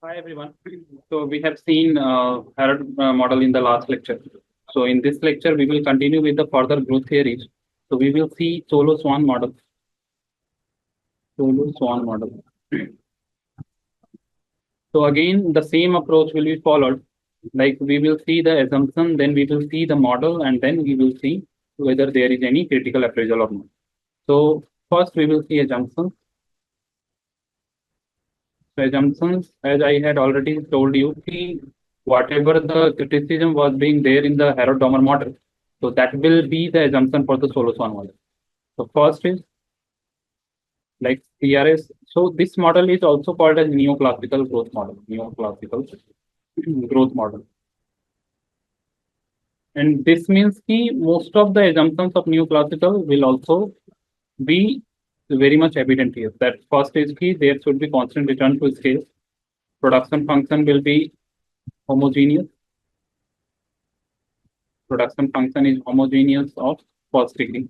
Hi everyone. So we have seen Harrod model in the last lecture. So in this lecture, we will continue with the further growth theories. So we will see Solow Swan model. Solow Swan model. So again, the same approach will be followed. Like we will see the assumption, then we will see the model, and then we will see whether there is any critical appraisal or not. So first we will see assumptions. So assumptions, as I had already told you, whatever the criticism was being there in the Harrod-Domer model, so that will be the assumption for the Solow Swan model. So first is like CRS. So this model is also called as neoclassical growth model. Neoclassical growth model. And this means that most of the assumptions of neoclassical will also be very much evident here. That first is key, there should be constant return to scale. Production function will be homogeneous. Production function is homogeneous of first degree.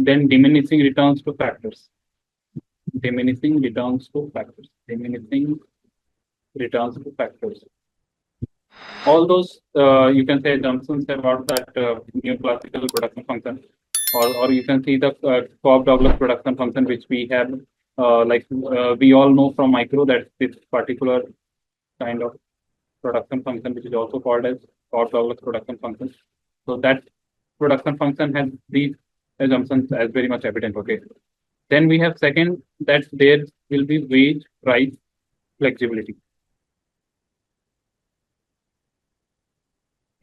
Then diminishing returns to factors. Diminishing returns to factors. Diminishing returns to factors. All those you can say assumptions about that neoclassical production function, or you can see the Cobb-Douglas production function, which we have we all know from micro that this particular kind of production function, which is also called as Cobb-Douglas production function. So that production function has these assumptions as very much evident. Okay. Then we have second that there will be wage price flexibility.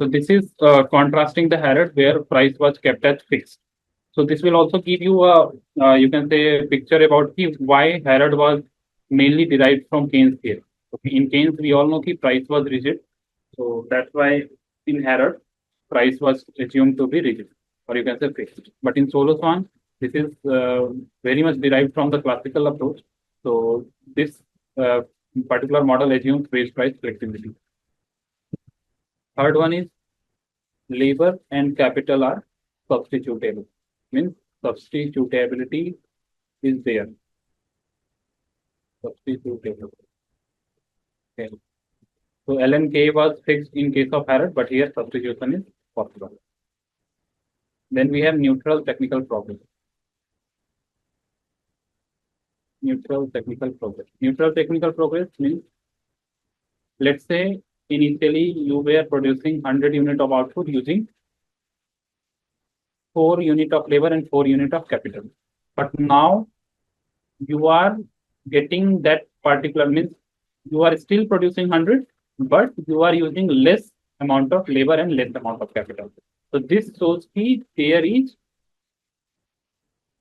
So this is contrasting the Harrod where price was kept as fixed. So this will also give you a you can say a picture about why Harrod was mainly derived from Keynes theory. Okay. In Keynes, we all know that price was rigid. So that's why in Harrod, price was assumed to be rigid, or you can say fixed. But in Solow Swan, this is very much derived from the classical approach. So this uh, particular model assumes wage price flexibility. Third one is labor and capital are substitutable. Means substitutability is there. Substitutable. Okay. So LNK was fixed in case of Harrod, but here substitution is possible. Then we have neutral technical progress. Neutral technical progress. Neutral technical progress means, let's say, initially you were producing 100 unit of output using 4 unit of labor and 4 unit of capital. But now you are getting that particular means you are still producing 100, but you are using less amount of labor and less amount of capital. So this shows that there is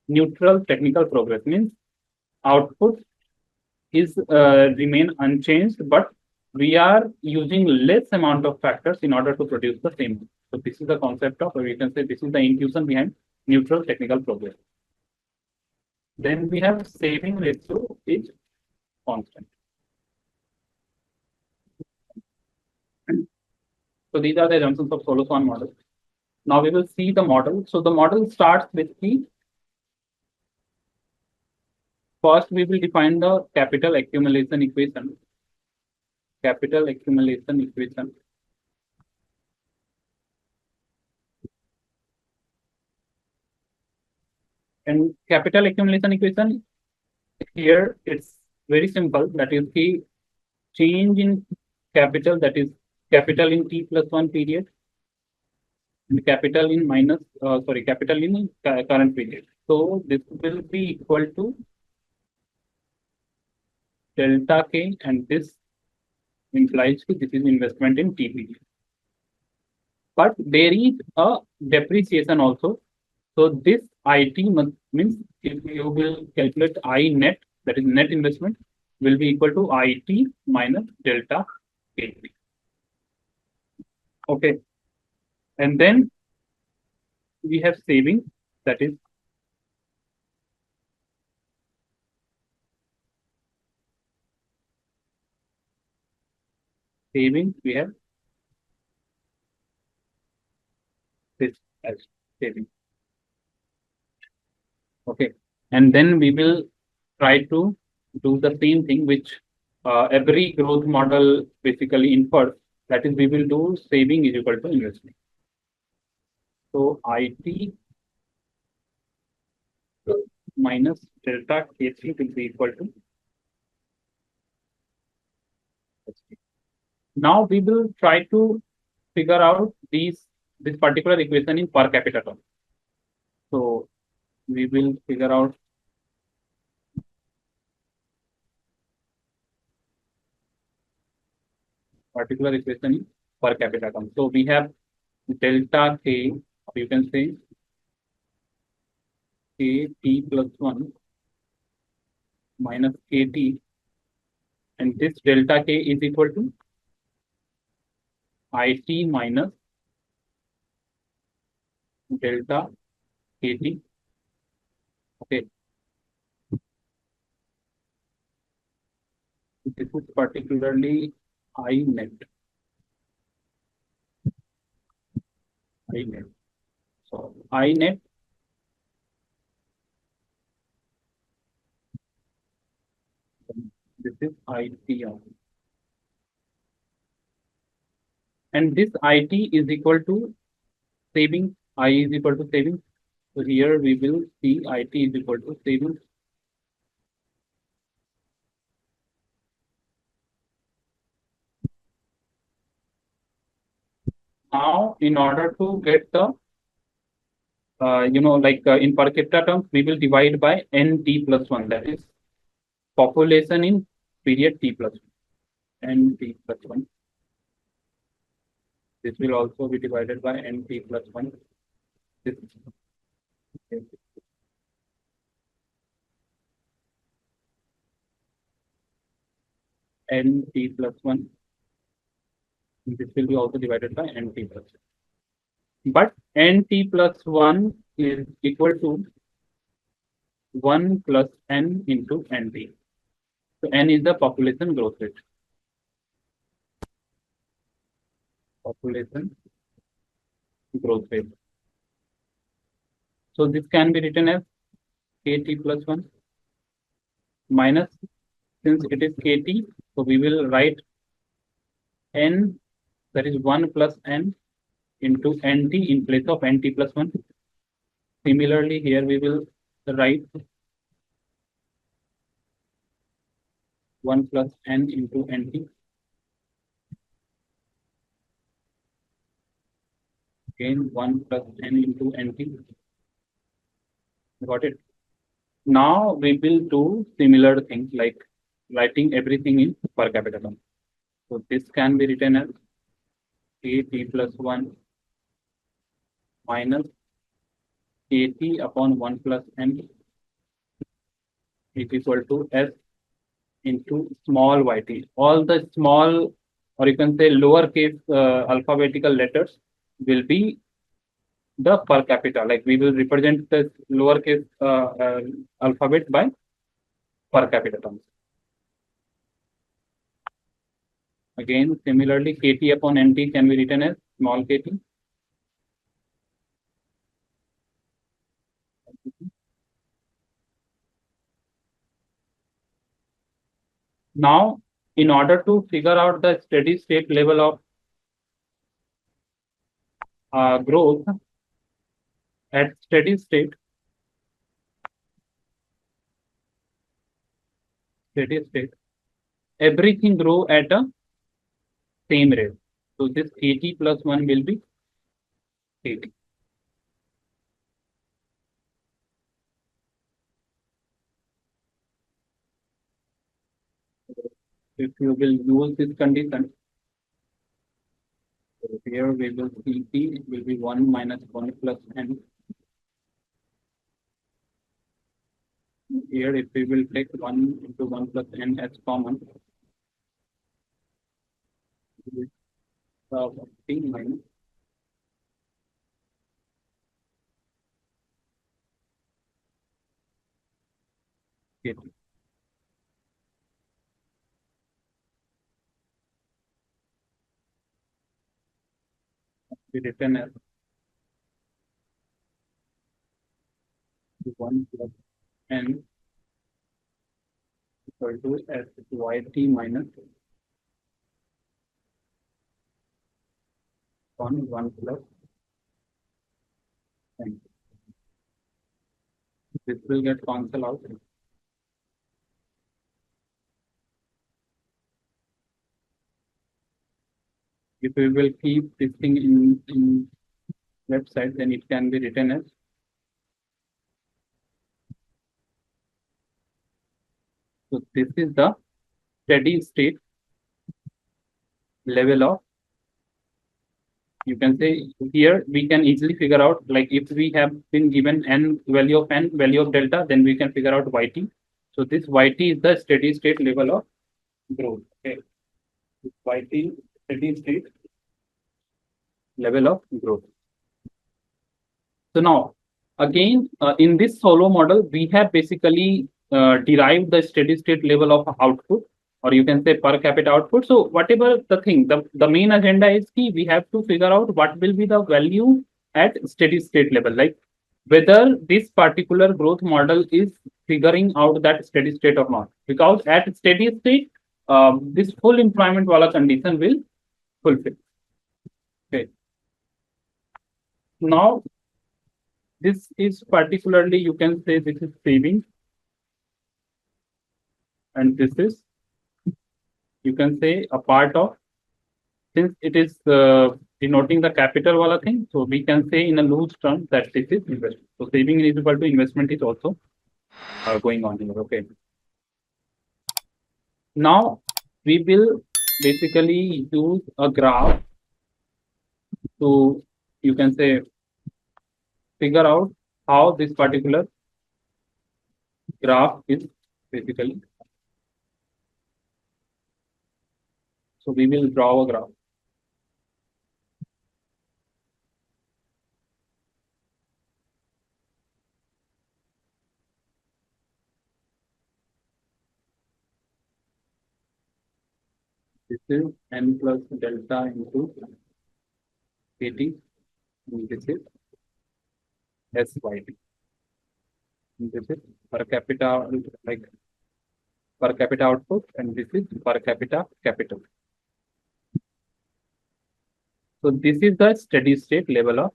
neutral technical progress means output is remain unchanged, but we are using less amount of factors in order to produce the same. So this is the concept of, or you can say this is the intuition behind neutral technical progress. Then we have saving ratio is constant. So these are the assumptions of Solow Swan model. Now we will see the model. So the model starts with the first we will define the capital accumulation equation. Capital accumulation equation. And capital accumulation equation here it's very simple. That is the change in capital, that is capital in T+1 period and capital in capital in current period. So this will be equal to delta K, and this implies that this is investment in T period. But there is a depreciation also. So this IT means if you will calculate I net, that is net investment, will be equal to IT minus delta K. Okay. And then we have saving, that is saving, we have this as saving. Okay. And then we will try to do the same thing which every growth model basically infers. That is, we will do saving is equal to investment. So IT minus delta K3 will be equal to ST. Now we will try to figure out this particular equation in per capita term. So we will figure out particular equation in per capita term. So we have delta K, you can say KT plus 1 minus KT, and this delta K is equal to IT minus delta KT. Okay, this is particularly INET. INET. So INET, this is ITR. And this IT is equal to savings. I is equal to savings. So here we will see IT is equal to savings. Now, in order to get the, in per capita terms, we will divide by NT plus 1. That is population in period T plus 1. NT plus 1. This will also be divided by NT plus 1. This NT plus 1. This will be also divided by NT plus 1. But NT plus 1 is equal to 1 plus N into NT. So N is the population growth rate. Population growth rate. So this can be written as KT plus 1 minus, since it is KT, so we will write N, that is 1 plus N into NT in place of NT plus 1. Similarly, here we will write 1 plus N into NT. Again, 1 plus N into NT. Got it? Now we will do similar things like writing everything in per capita term. So this can be written as KT plus 1 minus KT upon 1 plus N is equal to S into small yt. All the small, or you can say lowercase alphabetical letters will be the per capita. Like we will represent the lowercase alphabet by per capita terms. Again, similarly, KT upon NT can be written as small kt. Now, in order to figure out the steady state level of growth at steady state, everything grow at a same rate. So this KT plus 1 will be KT. If you will use this condition, so here we will see T will be 1 minus 1 plus N. Here, if we will take 1 into 1 plus N as common, T minus KT. Be written as 1 plus N equal to S YT minus 1 plus N. This will get cancelled out. If we will keep this thing in website, then it can be written as so. This is the steady state level of, you can say, here we can easily figure out, like if we have been given n value of n value of delta, then we can figure out YT. So this YT is the steady state level of growth. Okay, YT steady state level of growth. So now again, in this Solow model, we have basically derived the steady state level of output, or you can say per capita output. So whatever the thing, the main agenda is key, we have to figure out what will be the value at steady state level, like whether this particular growth model is figuring out that steady state or not. Because at steady state, this full employment wala condition will fulfill. Okay. Now, this is particularly, you can say this is saving, and this is, you can say, a part of, since it is denoting the capital wala thing, so we can say in a loose term that this is investment. So saving is equal to investment is also going on here. Okay. Now we will basically use a graph to, you can say, figure out how this particular graph is basically. So we will draw a graph. This is n plus delta into KT. This is SYT. This is per capita, like per capita output, and this is per capita capital. So this is the steady state level of,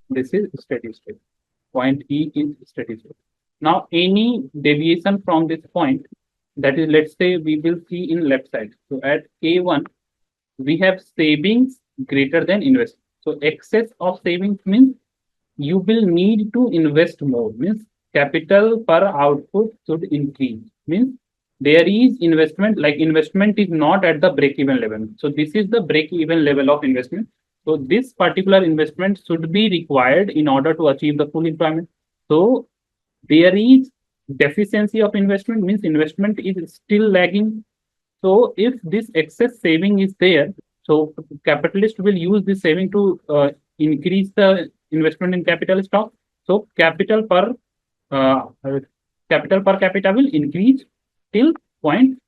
this is steady state. Point E is steady state. Now any deviation from this point, that is, let's say we will see in left side. So at A1, we have savings greater than investment. So excess of savings means you will need to invest more, means capital per output should increase, means there is investment, like investment is not at the break-even level. So this is the break-even level of investment. So this particular investment should be required in order to achieve the full employment. So there is deficiency of investment, means investment is still lagging. So if this excess saving is there, so capitalist will use this saving to increase the investment in capital stock. So capital per capita will increase till point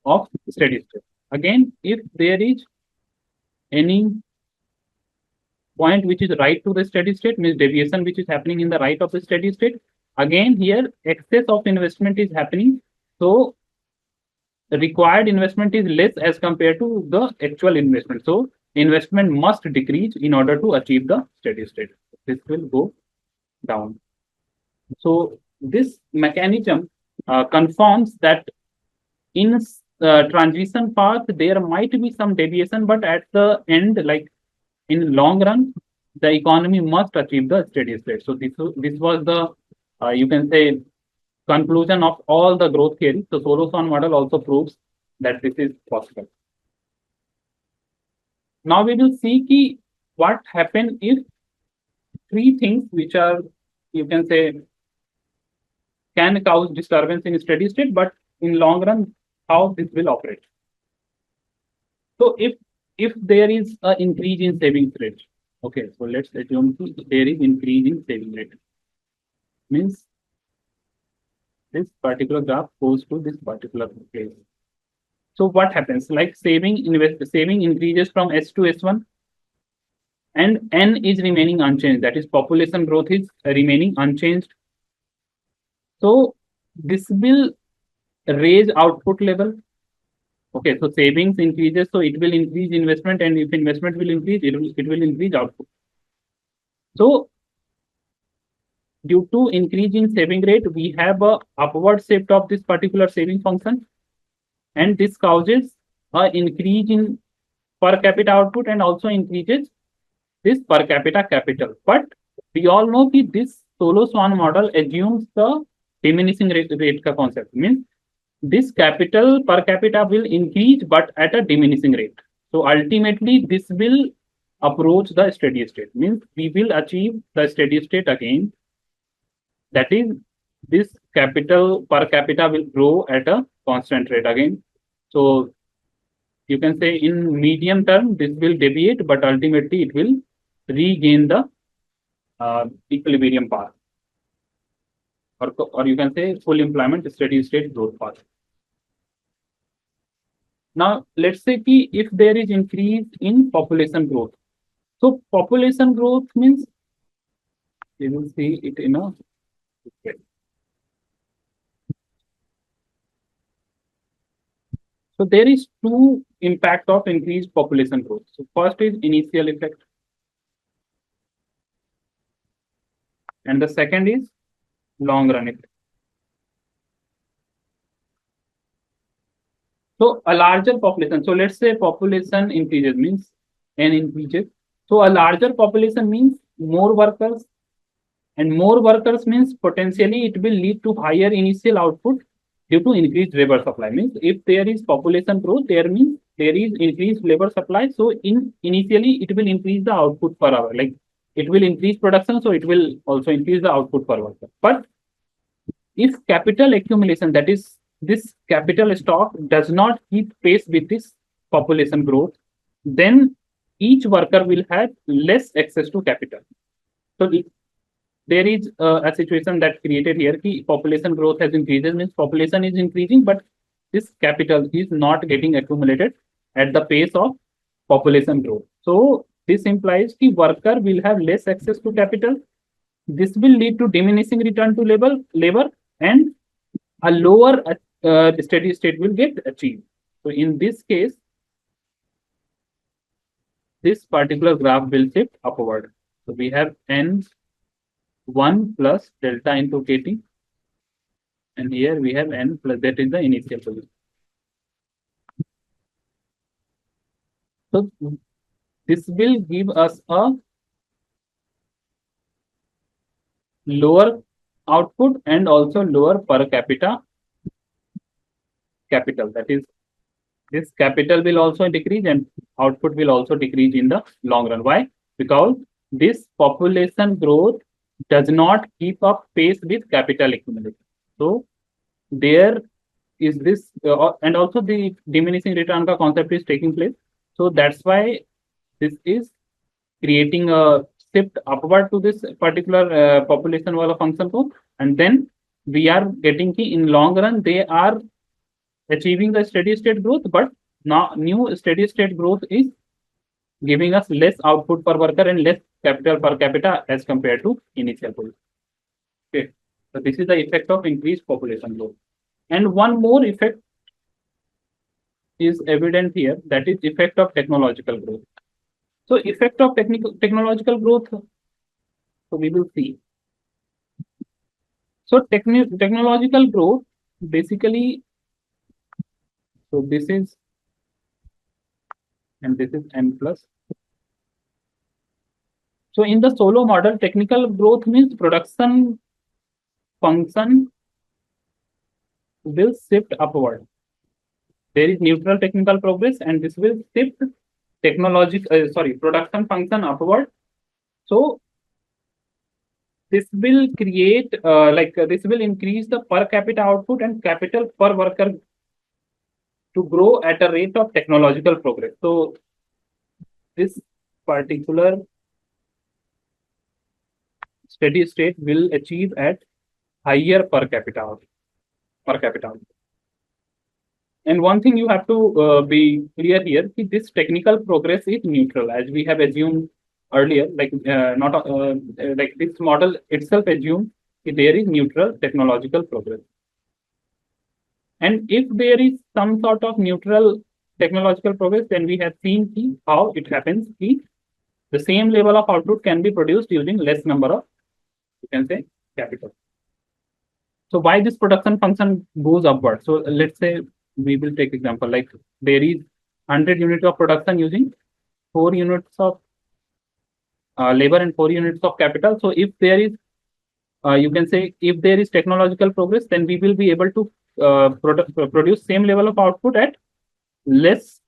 of steady state. Again, if there is any point which is right to the steady state, means deviation which is happening in the right of the steady state, again here excess of investment is happening. So the required investment is less as compared to the actual investment. So investment must decrease in order to achieve the steady state. This will go down. So this mechanism confirms that in transition path there might be some deviation, but at the end, like in long run, the economy must achieve the steady state. So this was the you can say conclusion of all the growth theory. So Solow Swan model also proves that this is possible. Now we will see ki what happen if three things which are, you can say, can cause disturbance in steady state, but in long run, how this will operate. So if there is an increase in savings rate, okay, so let's assume there is increase in saving rate, means this particular graph goes to this particular place. So what happens? Like saving increases from S to S1, and N is remaining unchanged. That is, population growth is remaining unchanged. So this will raise output level. Okay, so savings increases, so it will increase investment, and if investment will increase, it will increase output. So due to increase in saving rate, we have a upward shift of this particular saving function, and this causes a increase in per capita output and also increases this per capita capital. But we all know that this Solow Swan model assumes the diminishing rate ka concept, means this capital per capita will increase but at a diminishing rate. So ultimately this will approach the steady state, means we will achieve the steady state again. That is, this capital per capita will grow at a constant rate again. So you can say in medium term, this will deviate, but ultimately it will regain the equilibrium path. Or you can say full employment steady state growth path. Now, let's say if there is increase in population growth. So population growth means, you will see it in a way. So there is two impact of increased population growth. So first is initial effect, and the second is long run effect. So a larger population. So let's say population increases, means n increases. So a larger population means more workers, and more workers means potentially it will lead to higher initial output due to increased labor supply. Means if there is population growth, there means there is increased labor supply. So initially it will increase the output per hour. Like it will increase production, so it will also increase the output per worker. But if capital accumulation, that is this capital stock, does not keep pace with this population growth, then each worker will have less access to capital. So there is a situation that created here ki population growth has increased, means population is increasing, but this capital is not getting accumulated at the pace of population growth. So this implies the worker will have less access to capital. This will lead to diminishing return to labor, and a lower steady state will get achieved. So in this case, this particular graph will shift upward. So we have n1 plus delta into kt, and here we have n plus, that is the initial position. So this will give us a lower output and also lower per capita capital. That is, this capital will also decrease and output will also decrease in the long run. Why? Because this population growth does not keep up pace with capital accumulation. So there is this, and also the diminishing return ka concept is taking place. So that's why this is creating a shift upward to this particular population wala function code, and then we are getting ki in long run they are achieving the steady state growth, but now new steady state growth is giving us less output per worker and less capital per capita as compared to initial position. Okay, so this is the effect of increased population growth. And one more effect is evident here, that is effect of technological growth. So effect of technological growth, so we will see. So technological growth basically, so this is, and this is n plus. So in the Solow model, technical growth means production function will shift upward. There is neutral technical progress, and this will shift production function upward. So this will create this will increase the per capita output and capital per worker to grow at a rate of technological progress. So this particular steady state will achieve at higher per capita output. And one thing you have to be clear here, this technical progress is neutral, as we have assumed earlier. Like like this model itself assumes there is neutral technological progress. And if there is some sort of neutral technological progress, then we have seen how it happens. The same level of output can be produced using less number of, you can say, capital. So why this production function goes upward? So let's say we will take example like there is 100 units of production using 4 units of labor and 4 units of capital. So if there is, you can say, if there is technological progress, then we will be able to produce same level of output at less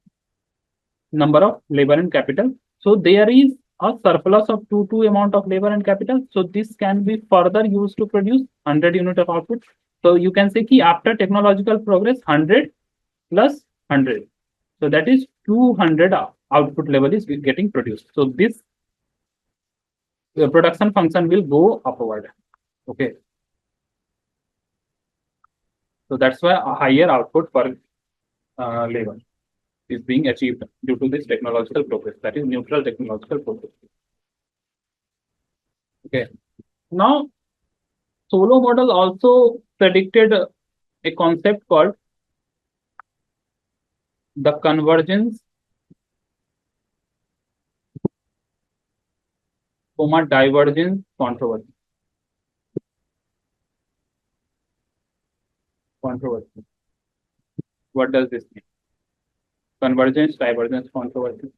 number of labor and capital. So there is a surplus of 2 amount of labor and capital. So this can be further used to produce 100 unit of output. So you can say ki after technological progress, 100 plus 100. So that is 200 output level is getting produced. So this production function will go upward. Okay. So that's why a higher output per labor is being achieved due to this technological progress. That is neutral technological progress. Okay. Now, Solow model also predicted a concept called the convergence, divergence controversy. Controversy. What does this mean? Convergence, divergence, controversy.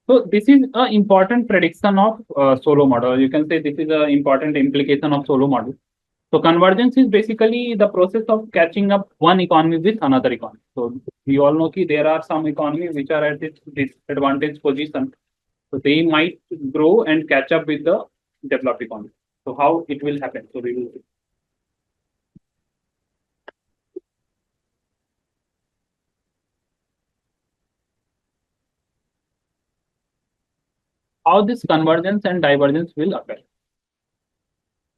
So this is an important prediction of Solow model. You can say this is an important implication of Solow model. So convergence is basically the process of catching up one economy with another economy. So we all know that there are some economies which are at this disadvantaged position. So they might grow and catch up with the developed economy. So how it will happen? So we will see. How this convergence and divergence will occur.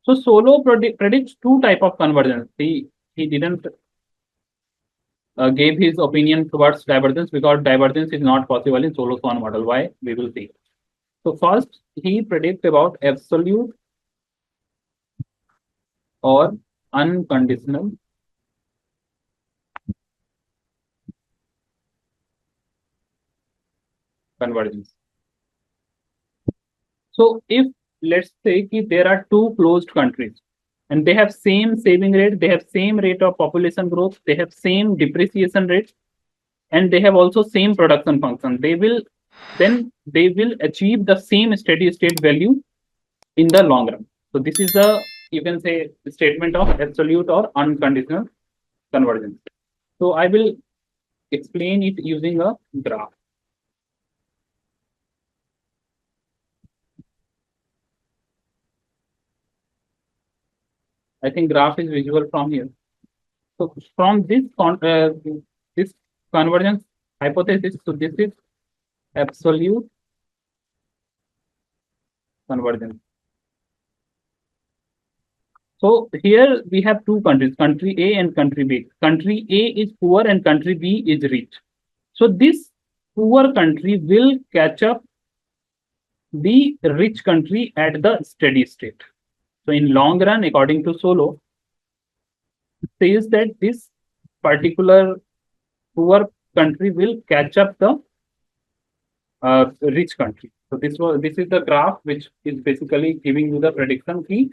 So Solow predicts 2 type of convergence. He didn't gave his opinion towards divergence because divergence is not possible in Solow Swan model. Why? We will see. So first, he predicts about absolute or unconditional convergence. So if let's say there are 2 closed countries and they have same saving rate, they have same rate of population growth, they have same depreciation rate, and they have also same production function, they will achieve the same steady state value in the long run. So this is the, you can say, statement of absolute or unconditional convergence. So I will explain it using a graph. I think graph is visual from here. So from this convergence hypothesis, so this is absolute convergence. So here we have 2 countries, country A and country B. Country A is poor and country B is rich. So this poor country will catch up the rich country at the steady state. So in long run, according to Solow, says that this particular poor country will catch up the rich country. So this is the graph which is basically giving you the prediction key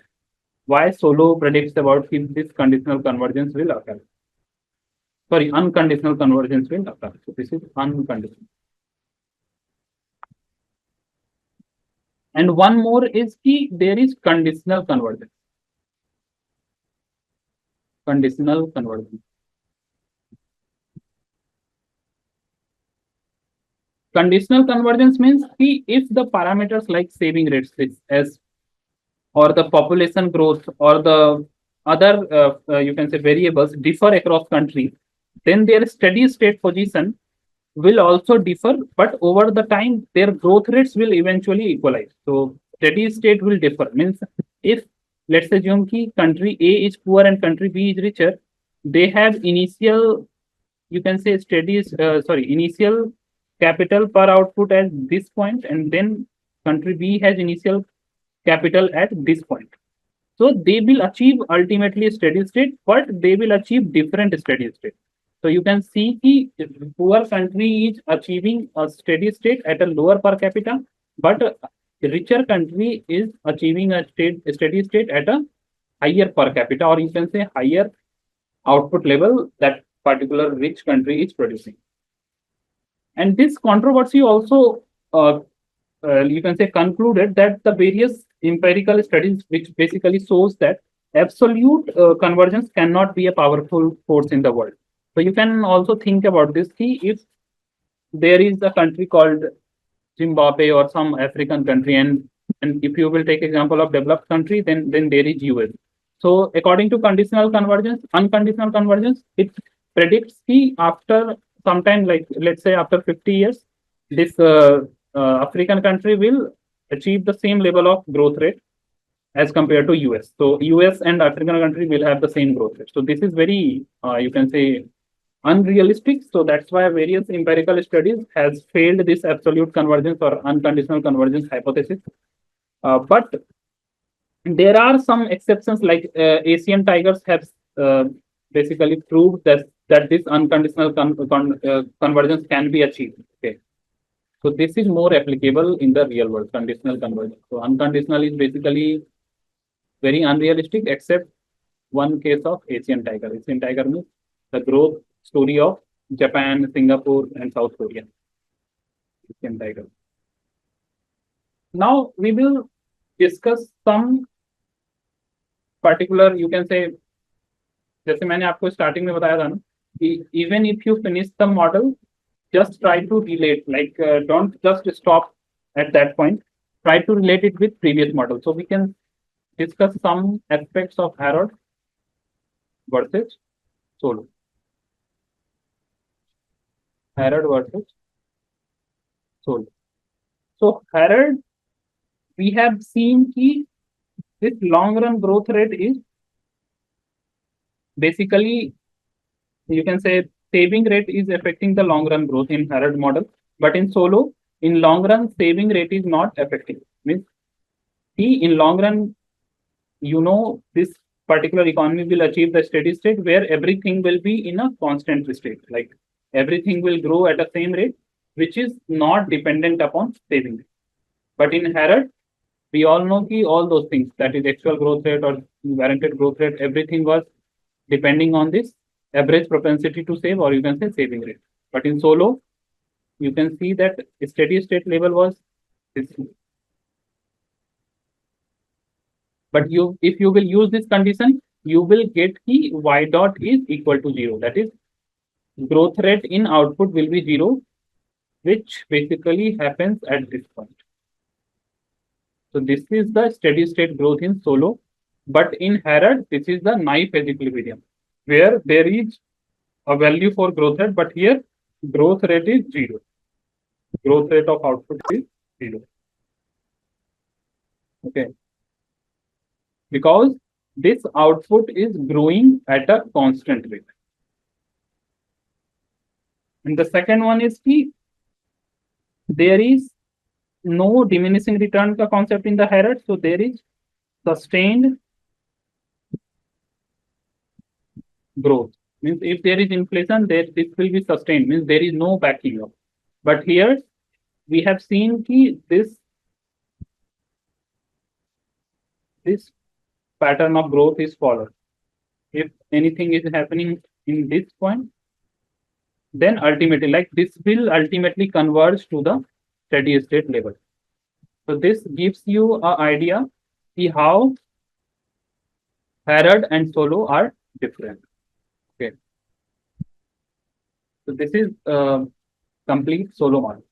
why Solow predicts about if this conditional convergence will occur. Sorry, unconditional convergence will occur. So this is unconditional. And one more is key, there is conditional convergence. Conditional convergence. Conditional convergence means if the parameters like saving rates as or the population growth or the other you can say variables differ across countries, then their steady state position will also differ, but over the time their growth rates will eventually equalize. So steady state will differ. Means if let's assume country A is poor and country B is richer, they have initial, you can say, initial capital per output at this point, and then country B has initial capital at this point. So they will achieve ultimately steady state, but they will achieve different steady state. So you can see the poor country is achieving a steady state at a lower per capita, but the richer country is achieving a steady state at a higher per capita, or you can say higher output level that particular rich country is producing. And this controversy also, you can say, concluded that the various empirical studies, which basically shows that absolute convergence cannot be a powerful force in the world. So you can also think about this key if there is a country called Zimbabwe or some African country, and if you will take example of developed country, then there is US. So according to conditional convergence, unconditional convergence, it predicts the after sometime, like let's say after 50 years, this African country will achieve the same level of growth rate as compared to US. So US and African country will have the same growth rate. So this is very, you can say, unrealistic. So that's why various empirical studies has failed this absolute convergence or unconditional convergence hypothesis. But there are some exceptions, like Asian tigers have basically proved that this unconditional convergence can be achieved. Okay, so this is more applicable in the real world, conditional convergence. So unconditional is basically very unrealistic, except one case of Asian tiger. Asian tiger means the growth story of Japan, Singapore, and South Korea. Asian tiger. Now we will discuss some particular, you can say, जैसे मैंने आपको starting में बताया था ना कि even if you finish the model, just try to relate, like don't just stop at that point. Try to relate it with previous model. So we can discuss some aspects of Harrod versus Solow. Harrod versus Solow. So Harrod, we have seen कि this long run growth rate is basically, you can say, saving rate is affecting the long run growth in Harrod model, but in Solow, in long run, saving rate is not affecting. Means in long run, this particular economy will achieve the steady state where everything will be in a constant state, like everything will grow at the same rate, which is not dependent upon saving rate. But in Harrod, we all know that all those things, that is actual growth rate or warranted growth rate, everything was depending on this average propensity to save, or you can say saving rate. But in Solow, you can see that steady state level was this. But if you will use this condition, you will get the y dot is equal to 0. That is, growth rate in output will be 0, which basically happens at this point. So this is the steady state growth in Solow. But in Harrod, this is the knife edge equilibrium, where there is a value for growth rate, but here growth rate is 0. Growth rate of output is 0. Okay. Because this output is growing at a constant rate. And the second one is that there is no diminishing return concept in the Harrod, so there is sustained growth. Means if there is inflation, this will be sustained, means there is no backing up. But here we have seen that this pattern of growth is followed. If anything is happening in this point, then ultimately, like this will ultimately converge to the steady state level. So this gives you an idea how Harrod and Solow are different. Okay. So this is complete Solow model.